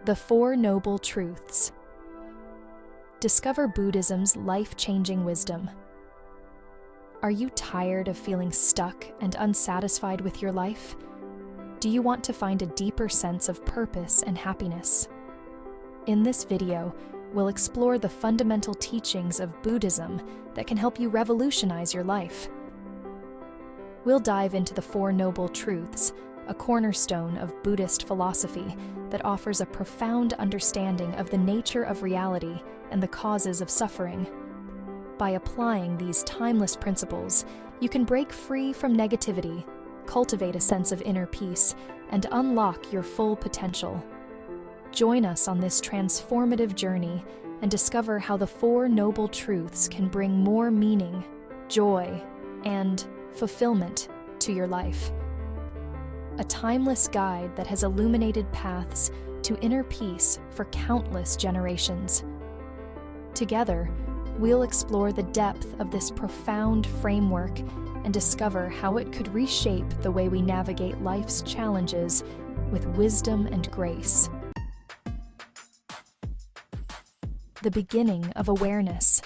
The Four Noble Truths. Discover Buddhism's life-changing wisdom. Are you tired of feeling stuck and unsatisfied with your life? Do you want to find a deeper sense of purpose and happiness? In this video, we'll explore the fundamental teachings of Buddhism that can help you revolutionize your life. We'll dive into the Four Noble Truths, a cornerstone of Buddhist philosophy that offers a profound understanding of the nature of reality and the causes of suffering. By applying these timeless principles, you can break free from negativity, cultivate a sense of inner peace, and unlock your full potential. Join us on this transformative journey and discover how the Four Noble Truths can bring more meaning, joy, and fulfillment to your life. A timeless guide that has illuminated paths to inner peace for countless generations. Together, we'll explore the depth of this profound framework and discover how it could reshape the way we navigate life's challenges with wisdom and grace. The beginning of awareness.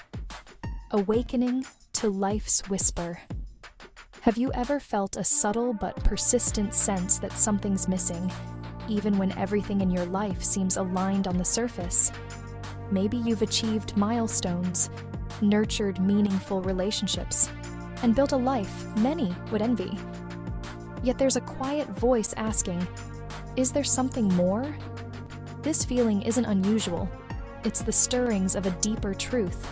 Awakening to life's whisper. Have you ever felt a subtle but persistent sense that something's missing, even when everything in your life seems aligned on the surface? Maybe you've achieved milestones, nurtured meaningful relationships, and built a life many would envy. Yet there's a quiet voice asking, is there something more? This feeling isn't unusual. It's the stirrings of a deeper truth.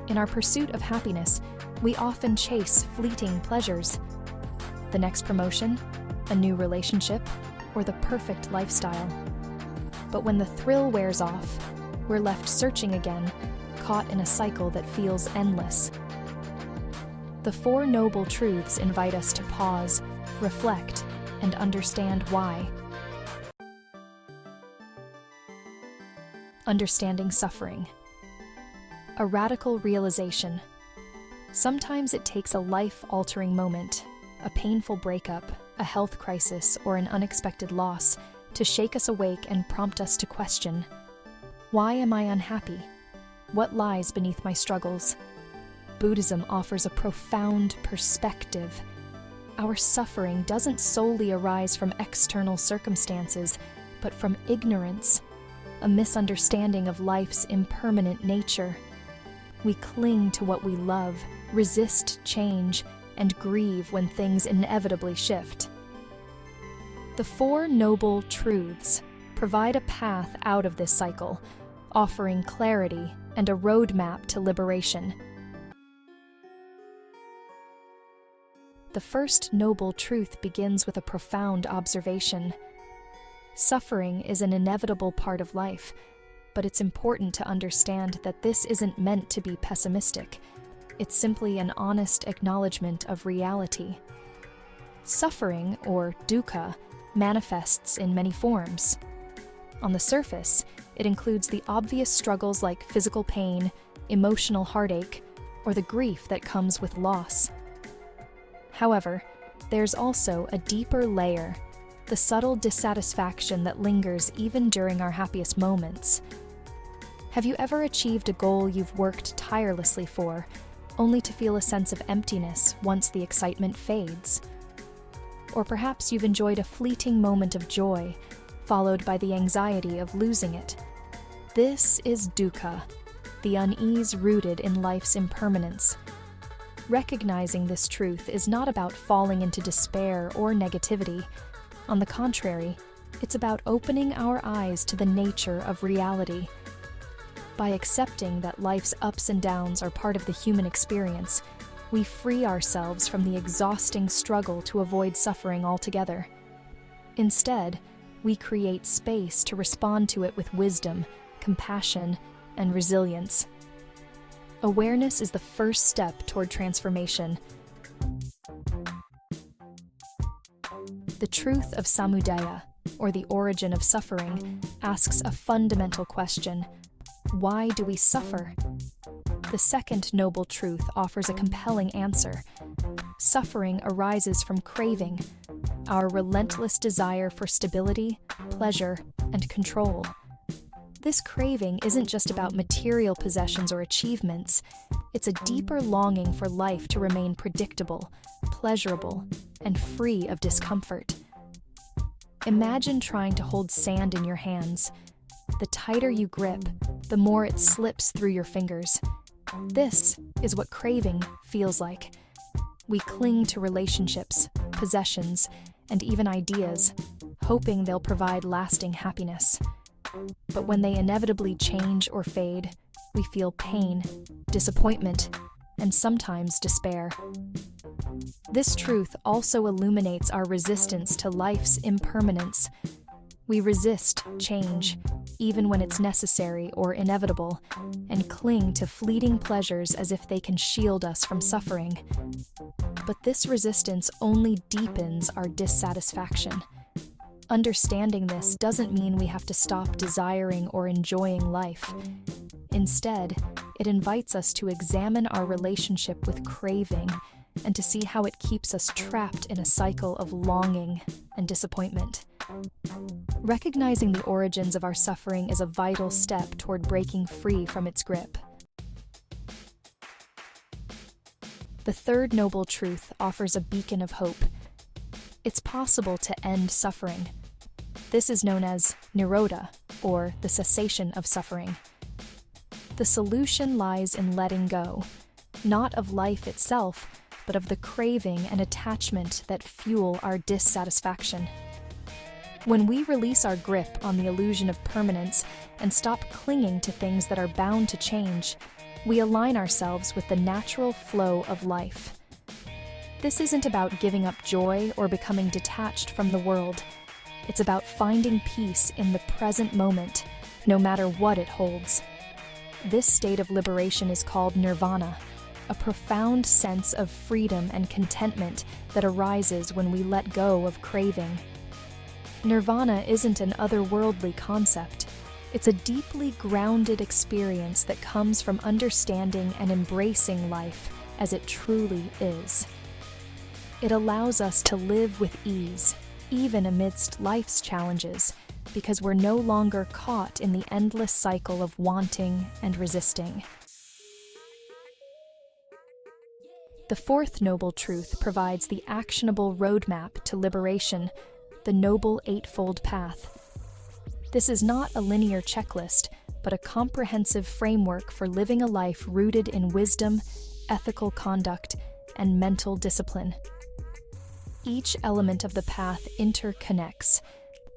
In our pursuit of happiness, we often chase fleeting pleasures. The next promotion, a new relationship, or the perfect lifestyle. But when the thrill wears off, we're left searching again, caught in a cycle that feels endless. The Four Noble Truths invite us to pause, reflect, and understand why. Understanding suffering. A radical realization. Sometimes it takes a life-altering moment, a painful breakup, a health crisis, or an unexpected loss to shake us awake and prompt us to question, why am I unhappy? What lies beneath my struggles? Buddhism offers a profound perspective. Our suffering doesn't solely arise from external circumstances, but from ignorance, a misunderstanding of life's impermanent nature. We cling to what we love, resist change, and grieve when things inevitably shift. The Four Noble Truths provide a path out of this cycle, offering clarity and a roadmap to liberation. The first noble truth begins with a profound observation. Suffering is an inevitable part of life, but it's important to understand that this isn't meant to be pessimistic. It's simply an honest acknowledgement of reality. Suffering, or dukkha, manifests in many forms. On the surface, it includes the obvious struggles like physical pain, emotional heartache, or the grief that comes with loss. However, there's also a deeper layer, the subtle dissatisfaction that lingers even during our happiest moments. Have you ever achieved a goal you've worked tirelessly for, only to feel a sense of emptiness once the excitement fades? Or perhaps you've enjoyed a fleeting moment of joy, followed by the anxiety of losing it. This is dukkha, the unease rooted in life's impermanence. Recognizing this truth is not about falling into despair or negativity. On the contrary, it's about opening our eyes to the nature of reality. By accepting that life's ups and downs are part of the human experience, we free ourselves from the exhausting struggle to avoid suffering altogether. Instead, we create space to respond to it with wisdom, compassion, and resilience. Awareness is the first step toward transformation. The truth of samudaya, or the origin of suffering, asks a fundamental question. Why do we suffer? The second noble truth offers a compelling answer. Suffering arises from craving, our relentless desire for stability, pleasure, and control. This craving isn't just about material possessions or achievements. It's a deeper longing for life to remain predictable, pleasurable, and free of discomfort. Imagine trying to hold sand in your hands. The tighter you grip, the more it slips through your fingers. This is what craving feels like. We cling to relationships, possessions, and even ideas, hoping they'll provide lasting happiness. But when they inevitably change or fade, we feel pain, disappointment, and sometimes despair. This truth also illuminates our resistance to life's impermanence. We resist change, even when it's necessary or inevitable, and cling to fleeting pleasures as if they can shield us from suffering. But this resistance only deepens our dissatisfaction. Understanding this doesn't mean we have to stop desiring or enjoying life. Instead, it invites us to examine our relationship with craving and to see how it keeps us trapped in a cycle of longing and disappointment. Recognizing the origins of our suffering is a vital step toward breaking free from its grip. The third noble truth offers a beacon of hope. It's possible to end suffering. This is known as nirodha, or the cessation of suffering. The solution lies in letting go, not of life itself, but of the craving and attachment that fuel our dissatisfaction. When we release our grip on the illusion of permanence and stop clinging to things that are bound to change, we align ourselves with the natural flow of life. This isn't about giving up joy or becoming detached from the world. It's about finding peace in the present moment, no matter what it holds. This state of liberation is called nirvana, a profound sense of freedom and contentment that arises when we let go of craving. Nirvana isn't an otherworldly concept. It's a deeply grounded experience that comes from understanding and embracing life as it truly is. It allows us to live with ease, even amidst life's challenges, because we're no longer caught in the endless cycle of wanting and resisting. The fourth noble truth provides the actionable roadmap to liberation, the Noble Eightfold Path. This is not a linear checklist, but a comprehensive framework for living a life rooted in wisdom, ethical conduct, and mental discipline. Each element of the path interconnects,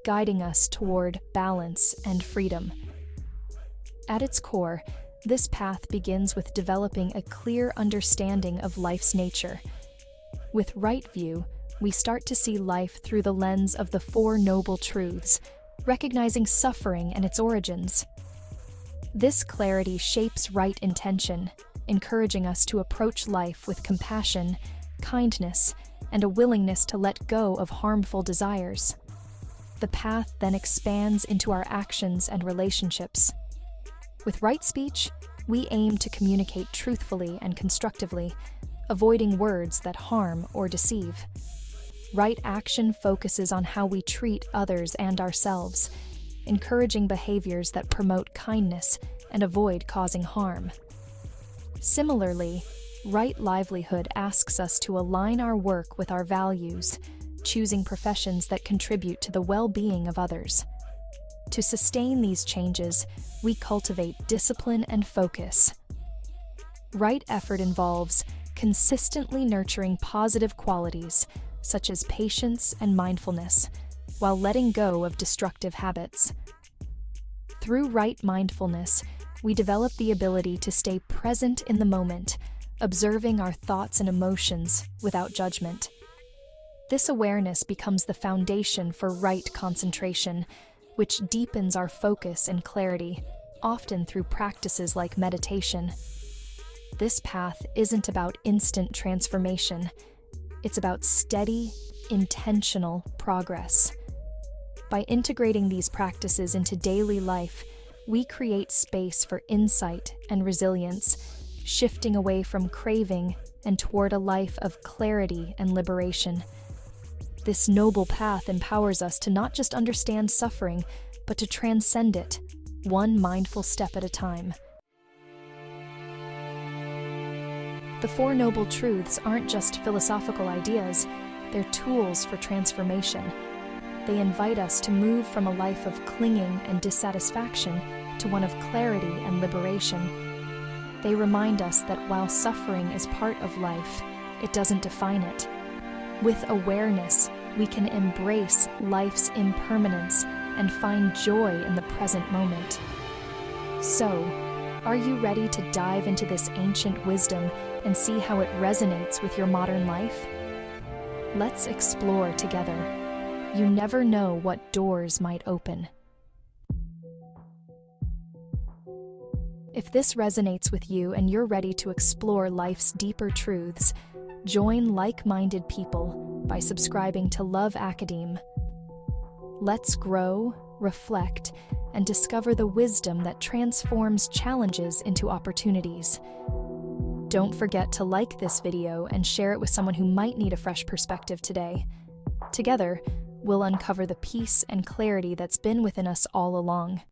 guiding us toward balance and freedom. At its core, this path begins with developing a clear understanding of life's nature. With right view, we start to see life through the lens of the Four Noble Truths, recognizing suffering and its origins. This clarity shapes right intention, encouraging us to approach life with compassion, kindness, and a willingness to let go of harmful desires. The path then expands into our actions and relationships. With right speech, we aim to communicate truthfully and constructively, avoiding words that harm or deceive. Right action focuses on how we treat others and ourselves, encouraging behaviors that promote kindness and avoid causing harm. Similarly, right livelihood asks us to align our work with our values, choosing professions that contribute to the well-being of others. To sustain these changes, we cultivate discipline and focus. Right effort involves consistently nurturing positive qualities, such as patience and mindfulness, while letting go of destructive habits. Through right mindfulness, we develop the ability to stay present in the moment, observing our thoughts and emotions without judgment. This awareness becomes the foundation for right concentration, which deepens our focus and clarity, often through practices like meditation. This path isn't about instant transformation. It's about steady, intentional progress. By integrating these practices into daily life, we create space for insight and resilience, shifting away from craving and toward a life of clarity and liberation. This noble path empowers us to not just understand suffering, but to transcend it, one mindful step at a time. The Four Noble Truths aren't just philosophical ideas, they're tools for transformation. They invite us to move from a life of clinging and dissatisfaction to one of clarity and liberation. They remind us that while suffering is part of life, it doesn't define it. With awareness, we can embrace life's impermanence and find joy in the present moment. So, are you ready to dive into this ancient wisdom and see how it resonates with your modern life? Let's explore together. You never know what doors might open. If this resonates with you and you're ready to explore life's deeper truths, join like-minded people by subscribing to Love Academe. Let's grow, reflect, and discover the wisdom that transforms challenges into opportunities. Don't forget to like this video and share it with someone who might need a fresh perspective today. Together, we'll uncover the peace and clarity that's been within us all along.